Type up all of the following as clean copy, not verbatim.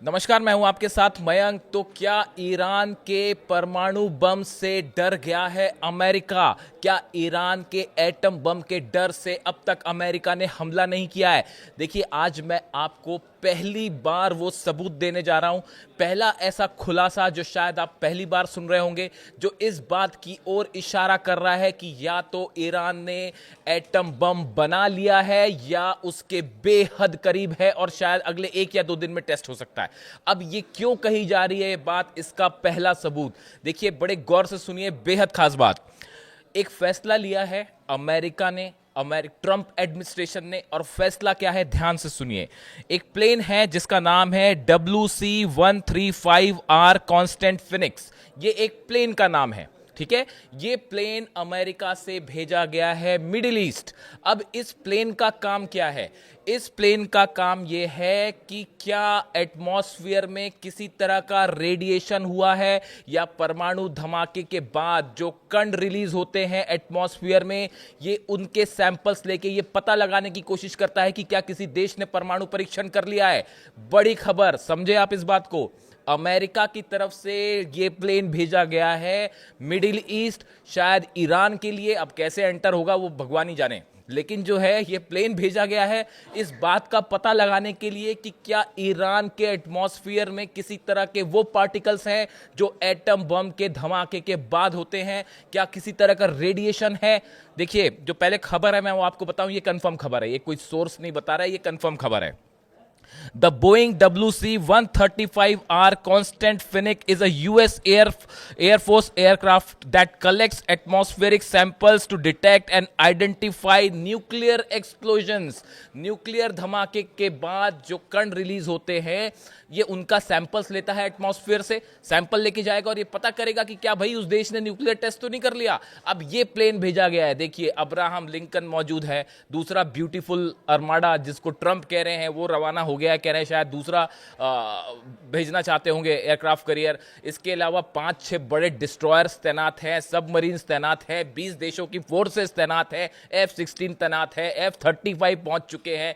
नमस्कार, मैं हूं आपके साथ मयंक। तो क्या ईरान के परमाणु बम से डर गया है अमेरिका? क्या ईरान के एटम बम के डर से अब तक अमेरिका ने हमला नहीं किया है? देखिए, आज मैं आपको पहली बार वो सबूत देने जा रहा हूं, पहला ऐसा खुलासा जो शायद आप पहली बार सुन रहे होंगे, जो इस बात की ओर इशारा कर रहा है कि या तो ईरान ने एटम बम बना लिया है या उसके बेहद करीब है और शायद अगले 1 या 2 दिन में टेस्ट हो सकता है। अब ये क्यों कही जा रही है ये बात, इसका पहला सबूत देखिए, बड़े गौर से सुनिए, बेहद खास बात। एक फैसला लिया है अमेरिका ने, ट्रंप एडमिनिस्ट्रेशन ने, और फैसला क्या है ध्यान से सुनिए। एक प्लेन है जिसका नाम है WC-135R कांस्टेंट फिनिक्स। ये एक प्लेन का नाम है, ठीक है। ये प्लेन अमेरिका से भेजा गया है मिडिल ईस्ट। अब इस प्लेन का काम क्या है? इस प्लेन का काम यह है कि क्या एटमॉस्फेयर में किसी तरह का रेडिएशन हुआ है, या परमाणु धमाके के बाद जो कण रिलीज होते हैं एटमॉस्फेयर में, ये उनके सैंपल्स लेके ये पता लगाने की कोशिश करता है कि क्या किसी देश ने परमाणु परीक्षण कर लिया है। बड़ी खबर, समझे आप इस बात को। अमेरिका की तरफ से ये प्लेन भेजा गया है मिडिल ईस्ट, शायद ईरान के लिए। अब कैसे एंटर होगा वो भगवान ही जाने, लेकिन जो है ये प्लेन भेजा गया है इस बात का पता लगाने के लिए कि क्या ईरान के एटमॉस्फेयर में किसी तरह के वो पार्टिकल्स हैं जो एटम बम के धमाके के बाद होते हैं, क्या किसी तरह का रेडिएशन है। देखिए, जो पहले खबर है मैं वो आपको बताऊं, ये कंफर्म खबर है, ये कोई सोर्स नहीं बता रहा है, ये कंफर्म खबर है। The Boeing WC-135R Constant Phoenix is a US Air Force aircraft that collects atmospheric samples to detect and identify nuclear explosions. Nuclear धमाके के बाद जो कण रिलीज होते हैं, ये उनका सैंपल्स लेता है एटमॉस्फेयर से। सैंपल लेके जाएगा और ये पता करेगा कि क्या भाई उस देश ने न्यूक्लियर टेस्ट तो नहीं कर लिया। अब ये प्लेन भेजा गया है। देखिए, अब्राहम लिंकन मौजूद है, दूसरा ब्यूटीफुल आर्माडा जिसको ट्रंप कह रहे हैं वो रवाना हो गया है, कह रहे हैं शायद दूसरा भेजना चाहते होंगे एयरक्राफ्ट करियर। इसके अलावा 5-6 बड़े डिस्ट्रॉयर्स तैनात हैं, सबमरीन्स तैनात है, 20 देशों की फोर्सेस तैनात है, F-16 तैनात है, F-35 पहुंच चुके हैं,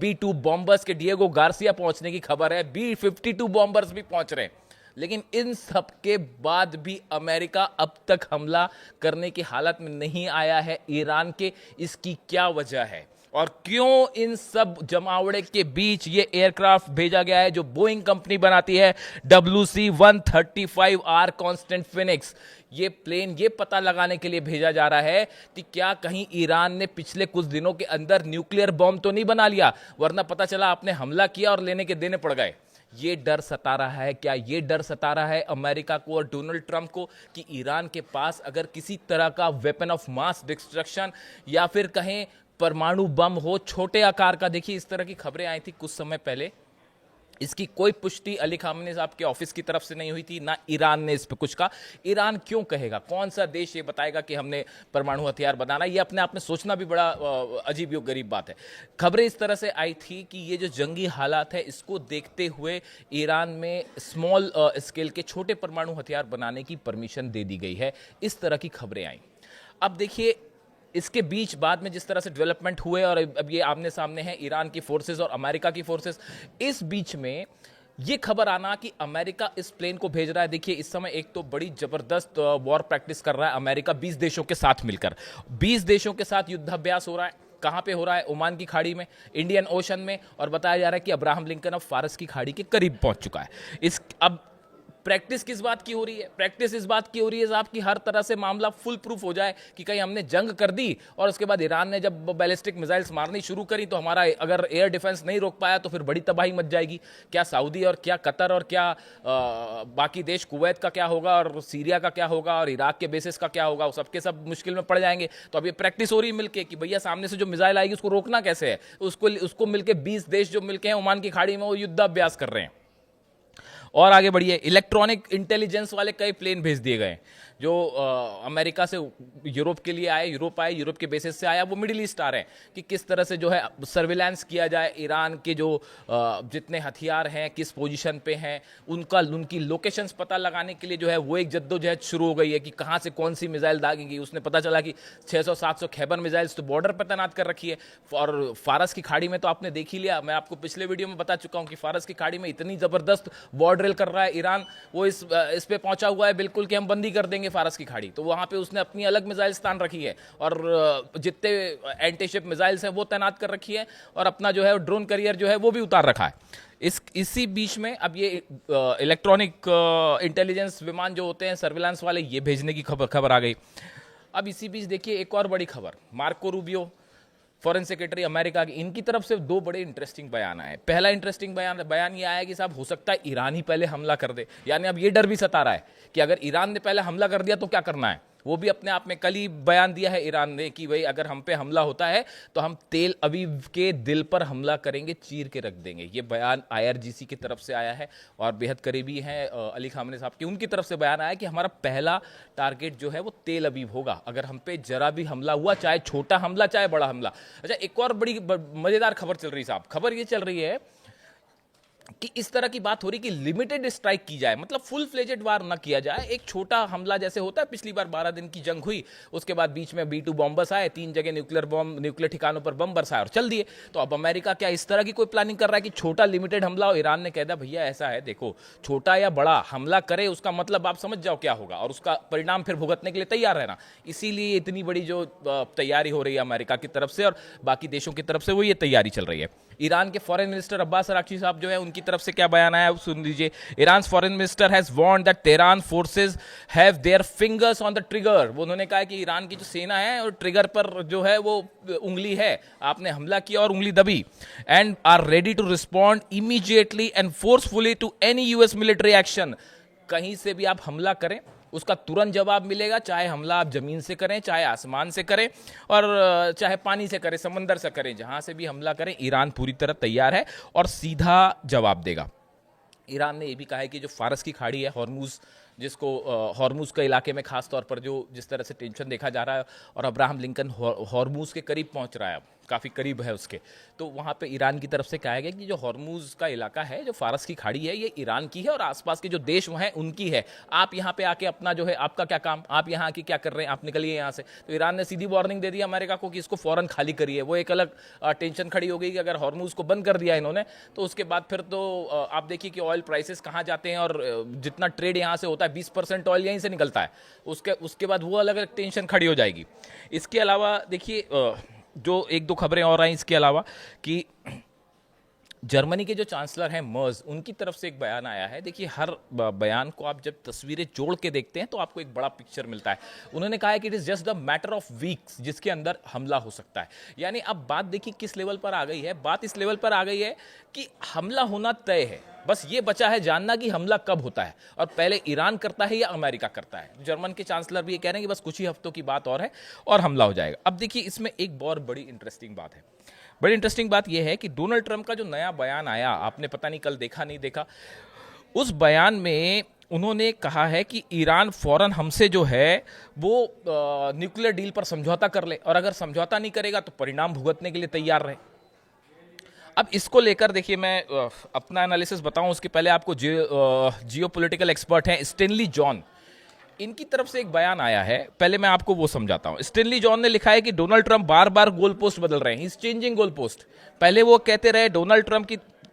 B-2 बॉम्बर्स के डिएगो गार्सिया पहुंचने की खबर है, B-52 बॉम्बर्स भी पहुंच रहे हैं। लेकिन इन सब के बाद भी अमेरिका अब तक हमला करने की हालत में नहीं आया है ईरान के। इसकी क्या वजह है और क्यों इन सब जमावड़े के बीच ये एयरक्राफ्ट भेजा गया है जो बोइंग कंपनी बनाती है, WC-135R कांस्टेंट फिनिक्स? ये प्लेन ये पता लगाने के लिए भेजा जा रहा है कि क्या कहीं ईरान ने पिछले कुछ दिनों के अंदर न्यूक्लियर बॉम्ब तो नहीं बना लिया, वरना पता चला आपने हमला किया और लेने के देने पड़ गए। ये डर सता रहा है। क्या ये डर सता रहा है अमेरिका को और डोनाल्ड ट्रंप को कि ईरान के पास अगर किसी तरह का वेपन ऑफ मास डिस्ट्रक्शन या फिर कहें परमाणु बम हो छोटे आकार का? देखिए, इस तरह की खबरें आई थी कुछ समय पहले, इसकी कोई पुष्टि अली खामने साहब के ऑफिस की तरफ से नहीं हुई थी, ना ईरान ने इस पे कुछ कहा। ईरान क्यों कहेगा? कौन सा देश ये बताएगा कि हमने परमाणु हथियार बनाना? ये अपने आप में सोचना भी बड़ा अजीब व गरीब बात है। खबरें इस तरह से आई थी कि ये जो जंगी हालात है इसको देखते हुए ईरान में स्मॉल स्केल के छोटे परमाणु हथियार बनाने की परमिशन दे दी गई है, इस तरह की खबरें आई। अब देखिए, इसके बीच बाद में जिस तरह से डेवलपमेंट हुए और अब ये आमने सामने है ईरान की फोर्सेस और अमेरिका की फोर्सेस, इस बीच में ये खबर आना कि अमेरिका इस प्लेन को भेज रहा है। देखिए, इस समय एक तो बड़ी जबरदस्त वॉर प्रैक्टिस कर रहा है अमेरिका 20 देशों के साथ मिलकर। 20 देशों के साथ युद्धाभ्यास हो रहा है। कहां पे हो रहा है? ओमान की खाड़ी में, इंडियन ओशन में, और बताया जा रहा है कि अब्राहम लिंकन अब फारस की खाड़ी के करीब पहुंच चुका है। अब प्रैक्टिस किस बात की हो रही है? प्रैक्टिस इस बात की हो रही है साहब कि हर तरह से मामला फुल प्रूफ हो जाए कि कहीं हमने जंग कर दी और उसके बाद ईरान ने जब बैलिस्टिक मिसाइल्स मारनी शुरू करी तो हमारा अगर एयर डिफेंस नहीं रोक पाया तो फिर बड़ी तबाही मच जाएगी। क्या सऊदी और क्या कतर और क्या बाकी देश, कुवैत का क्या होगा और सीरिया का क्या होगा और इराक के बेसिस का क्या होगा, सबके सब मुश्किल में पड़ जाएंगे। तो अब ये प्रैक्टिस हो रही है मिलके कि भैया सामने से जो मिसाइल आएगी उसको रोकना कैसे है। उसको मिलके 20 देश जो मिलके हैं ओमान की खाड़ी में वो युद्धाभ्यास कर रहे हैं। और आगे बढ़िए, इलेक्ट्रॉनिक इंटेलिजेंस वाले कई प्लेन भेज दिए गए। जो अमेरिका से यूरोप के लिए आए, यूरोप आए, यूरोप के बेसिस से आया, वो मिडिल ईस्ट आ रहे हैं कि किस तरह से जो है सर्विलांस किया जाए, ईरान के जो जितने हथियार हैं किस पोजीशन पे हैं, उनकी लोकेशंस पता लगाने के लिए जो है वो एक जद्दोजहद शुरू हो गई है कि कहाँ से कौन सी मिसाइल दागेंगी। उसने पता चला कि 600-700 खैबर मिसाइल्स तो बॉर्डर पर तैनात कर रखी है। और फारस की खाड़ी में तो आपने देख ही लिया, मैं आपको पिछले वीडियो में बता चुका हूं कि फारस की खाड़ी में इतनी जबरदस्त बॉर्डर ड्रिल कर रहा है ईरान, वो इस पे पहुंचा हुआ है बिल्कुल कि हम बंदी कर देंगे फारस की खाड़ी। तो वहां पे उसने अपनी अलग मिसाइल स्थान रखी है और जितने एंटी शिप मिसाइल्स हैं वो तैनात कर रखी है और अपना जो है ड्रोन करियर जो है वो भी उतार रखा है। इसी बीच में अब ये इलेक्ट्रॉनिक इंटेलिजेंस विमान जो होते हैं सर्विलांस वाले, ये भेजने की खबर आ गई। अब इसी बीच देखिए एक और बड़ी खबर, Marco Rubio foreign secretary America की, इनकी तरफ से दो बड़े इंटरेस्टिंग बयान आए। पहला इंटरेस्टिंग बयान ये आया कि साहब हो सकता है ईरान ही पहले हमला कर दे, यानी अब ये डर भी सता रहा है कि अगर ईरान ने पहले हमला कर दिया तो क्या करना है। वो भी अपने आप में कल ही बयान दिया है ईरान ने कि भाई अगर हम पे हमला होता है तो हम तेल अवीव के दिल पर हमला करेंगे, चीर के रख देंगे। ये बयान IRGC की तरफ से आया है और बेहद करीबी हैं अली खामने साहब की, उनकी तरफ से बयान आया कि हमारा पहला टारगेट जो है वो तेल अवीव होगा अगर हम पे जरा भी हमला हुआ, चाहे छोटा हमला चाहे बड़ा हमला। अच्छा, एक और बड़ी मजेदार खबर चल रही साहब, खबर ये चल रही है कि इस तरह की बात हो रही कि लिमिटेड स्ट्राइक की जाए, मतलब फुल फ्लेजेड वार न किया जाए, एक छोटा हमला जैसे होता है। पिछली बार 12 दिन की जंग हुई, उसके बाद बीच में B2 बॉम्बर्स आए, 3 जगह न्यूक्लियर ठिकानों पर बम बरसाए और चल दिए। तो अब अमेरिका क्या इस तरह की कोई प्लानिंग कर रहा है कि छोटा लिमिटेड हमला हो? ईरान ने कह दिया भैया ऐसा है, देखो छोटा या बड़ा हमला करे उसका मतलब आप समझ जाओ क्या होगा और उसका परिणाम फिर भुगतने के लिए तैयार रहना। इसीलिए इतनी बड़ी जो तैयारी हो रही है अमेरिका की तरफ से और बाकी देशों की तरफ से, वो ये तैयारी चल रही है। ईरान के फॉरेन मिनिस्टर अब्बास अराक्ची साहब जो है उनकी तरफ से क्या बयान आया सुन लीजिए। Iran foreign minister has warned that Tehran forces have their fingers on the trigger. वो उन्होंने कहा कि ईरान की जो सेना है और ट्रिगर पर जो है वो उंगली है, आपने हमला किया और उंगली दबी, and are ready to respond immediately and forcefully to any US military action. कहीं से भी आप हमला करें उसका तुरंत जवाब मिलेगा, चाहे हमला आप जमीन से करें, चाहे आसमान से करें और चाहे पानी से करें, समंदर से करें, जहां से भी हमला करें ईरान पूरी तरह तैयार है और सीधा जवाब देगा। ईरान ने यह भी कहा है कि जो फारस की खाड़ी है, हॉर्मुज, जिसको हॉर्मुज के इलाके में खास तौर पर जो जिस तरह से टेंशन देखा जा रहा है और अब्राहम लिंकन हॉर्मुज के करीब पहुंच रहा है, काफ़ी करीब है उसके, तो वहाँ पे ईरान की तरफ से कहा गया कि जो हॉर्मुज का इलाका है, जो फारस की खाड़ी है, ये ईरान की है और आसपास के जो देश हैं उनकी है। आप यहाँ पे आके अपना जो है, आपका क्या काम, आप यहाँ आके क्या कर रहे हैं, आप निकलिए यहाँ से। तो ईरान ने सीधी वार्निंग दे दी अमेरिका को कि इसको फौरन खाली करिए। वो एक अलग टेंशन खड़ी हो गई कि अगर हॉर्मुज को बंद कर दिया इन्होंने तो उसके बाद फिर तो आप देखिए कि ऑयल प्राइसेस कहाँ जाते हैं और जितना ट्रेड यहाँ से होता है 20% ऑयल यहीं से निकलता है, उसके बाद वो अलग अलग टेंशन खड़ी हो जाएगी। इसके अलावा देखिए जो एक दो खबरें और आई इसके अलावा कि जर्मनी के जो चांसलर हैं मर्ज, उनकी तरफ से एक बयान आया है। देखिए हर बयान को आप जब तस्वीरें जोड़ के देखते हैं तो आपको एक बड़ा पिक्चर मिलता है। उन्होंने कहा है कि it is just the matter of weeks जिसके अंदर हमला हो सकता है। यानी अब बात देखिए किस लेवल पर आ गई है, बात इस लेवल पर आ गई है कि हमला होना तय है, बस ये बचा है जानना कि हमला कब होता है और पहले ईरान करता है या अमेरिका करता है। जर्मन के चांसलर भी ये कह रहे हैं कि बस कुछ ही हफ्तों की बात और है और हमला हो जाएगा। अब देखिए इसमें एक बहुत बड़ी इंटरेस्टिंग बात है। बड़ी इंटरेस्टिंग बात यह है कि डोनाल्ड ट्रंप का जो नया बयान आया, आपने पता नहीं कल देखा नहीं देखा, उस बयान में उन्होंने कहा है कि ईरान फौरन हमसे जो है वो न्यूक्लियर डील पर समझौता कर ले और अगर समझौता नहीं करेगा तो परिणाम भुगतने के लिए तैयार रहे। अब इसको लेकर देखिए मैं अपना एनालिसिस बताऊं उसके पहले आपको जियोपॉलिटिकल एक्सपर्ट हैं स्टेनली जॉन, इनकी तरफ से एक बयान आया है, पहले मैं आपको वो समझाता हूं। स्टेनली जॉन ने लिखा है कि डोनाल्ड ट्रंप बार बार गोल पोस्ट बदल रहे हैं, he is changing goal post. पहले वो कहते रहे डोनाल्ड ट्रंप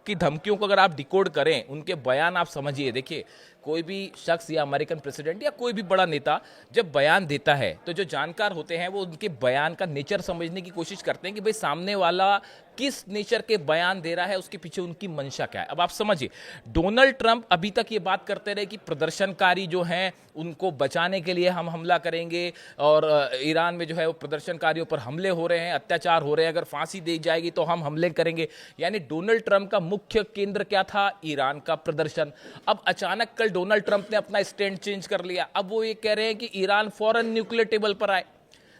की धमकियों को अगर आप डिकोड करें, उनके बयान आप समझिए। देखिए कोई भी शख्स या अमेरिकन प्रेसिडेंट या कोई भी बड़ा नेता जब बयान देता है तो जो जानकार होते हैं वो उनके बयान का नेचर समझने की कोशिश करते हैं कि भाई सामने वाला किस नेचर के बयान दे रहा है, उसके पीछे उनकी मंशा क्या है। अब आप समझिए, डोनाल्ड ट्रंप अभी तक ये बात करते रहे कि प्रदर्शनकारी जो हैं उनको बचाने के लिए हम हमला करेंगे और ईरान में जो है वो प्रदर्शनकारियों पर हमले हो रहे हैं, अत्याचार हो रहे हैं, अगर फांसी दी जाएगी तो हम हमले करेंगे। यानी डोनाल्ड ट्रंप का मुख्य केंद्र क्या था? ईरान का प्रदर्शन। अब अचानक कल डोनाल्ड ट्रंप ने अपना स्टैंड चेंज कर लिया, अब वो ये कह रहे हैं कि ईरान फौरन न्यूक्लियर टेबल पर आए।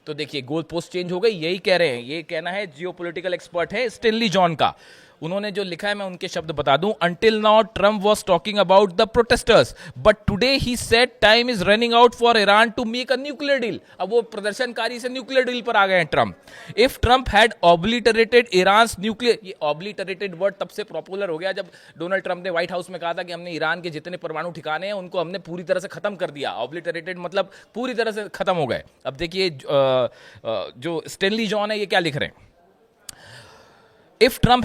तो देखिए गोल पोस्ट चेंज हो गई, यही कह रहे हैं, ये कहना है जियोपॉलिटिकल एक्सपर्ट है स्टेनली जॉन का। उन्होंने जो लिखा है मैं उनके शब्द बता दूं। Until now Trump was talking about the protesters but today he said time is running out for Iran to make a nuclear deal. अब वो प्रदर्शनकारी से न्यूक्लियर डील पर आ गए हैं Trump. If Trump had obliterated Iran nuclear, ये obliterated word तब से पॉपुलर हो गया जब डोनाल्ड ट्रम्प ने व्हाइट हाउस में कहा था कि हमने ईरान के जितने परमाणु ठिकाने हैं उनको हमने पूरी तरह से खत्म कर दिया। ऑब्लिटरेटेड मतलब पूरी तरह से खत्म हो गए। अब देखिए जो स्टेनली जॉन है ये क्या लिख रहे हैं। If Trump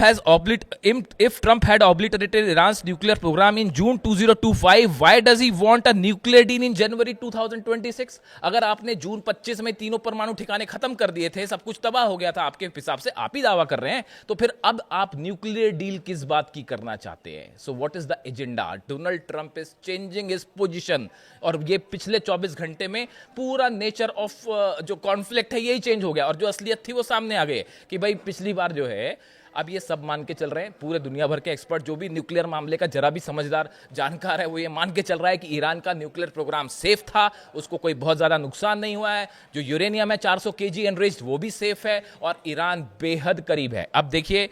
had obliterated Iran's nuclear program in June 2025, why does he want a nuclear deal in January 2026? अगर आपने जून 25 में तीनों परमाणु ठिकाने खत्म कर दिए थे, सब कुछ तबाह हो गया था आपके हिसाब से, आप ही दावा कर रहे हैं, तो फिर अब आप न्यूक्लियर डील किस बात की करना चाहते हैं? So what is the agenda? Donald Trump is changing his position, और ये पिछले 24 घंटे में पूरा नेचर ऑफ जो कॉन्फ्लिक्ट है यही चेंज हो गया, और जो असलियत थी वो सामने आ गई कि भाई पिछली बार जो है, अब ये सब मान के चल रहे हैं पूरे दुनिया भर के एक्सपर्ट, जो भी न्यूक्लियर मामले का जरा भी समझदार जानकार है वो ये मान के चल रहा है कि ईरान का न्यूक्लियर प्रोग्राम सेफ था, उसको कोई बहुत ज्यादा नुकसान नहीं हुआ है, जो यूरेनियम है 400 kg एनरिच्ड वो भी सेफ है, और ईरान बेहद करीब है। अब देखिए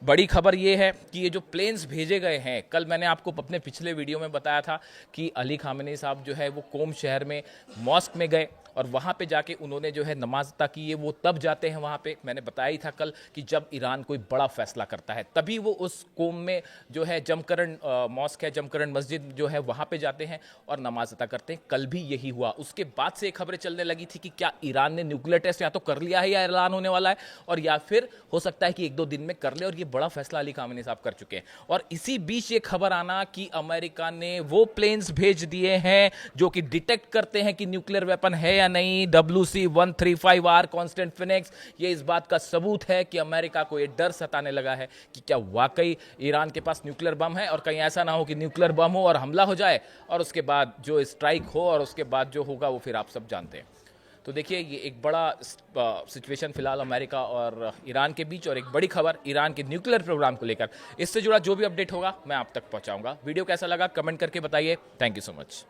बड़ी खबर ये है कि ये जो प्लेन्स भेजे गए हैं, कल मैंने आपको अपने पिछले वीडियो में बताया था कि अली खामेनी साहब जो है वो कोम शहर में मॉस्क में गए और वहाँ पे जाके उन्होंने जो है नमाज अता की है। वो तब जाते हैं वहाँ पे, मैंने बताया ही था कल, कि जब ईरान कोई बड़ा फैसला करता है तभी वो उस कोम में जो है जमकरण मॉस्क है, जमकरण मस्जिद जो है वहाँ पे जाते हैं और नमाज अता करते हैं। कल भी यही हुआ। उसके बाद से खबरें चलने लगी थी कि क्या ईरान ने न्यूक्लियर टेस्ट या तो कर लिया है या ऐलान होने वाला है, और या फिर हो सकता है कि 1-2 दिन में कर ले, और ये बड़ा फैसला अली खामेनी साहब कर चुके हैं। और इसी बीच ये खबर आना कि अमेरिका ने वो प्लेन्स भेज दिए हैं जो कि डिटेक्ट करते हैं कि न्यूक्लियर वेपन है या नहीं, WC-135R कांस्टेंट फिनिक्स, ये इस बात का सबूत है कि अमेरिका को ये डर सताने लगा है कि क्या वाकई ईरान के पास न्यूक्लियर बम है, और कहीं ऐसा ना हो कि न्यूक्लियर बम हो और हमला हो जाए और उसके बाद जो स्ट्राइक हो और उसके बाद जो होगा वो फिर आप सब जानते हैं। तो देखिए ये एक बड़ा सिचुएशन फिलहाल अमेरिका और ईरान के बीच, और एक बड़ी खबर ईरान के न्यूक्लियर प्रोग्राम को लेकर। इससे जुड़ा जो भी अपडेट होगा मैं आप तक पहुंचाऊंगा। वीडियो कैसा लगा कमेंट करके बताइए। Thank you so much.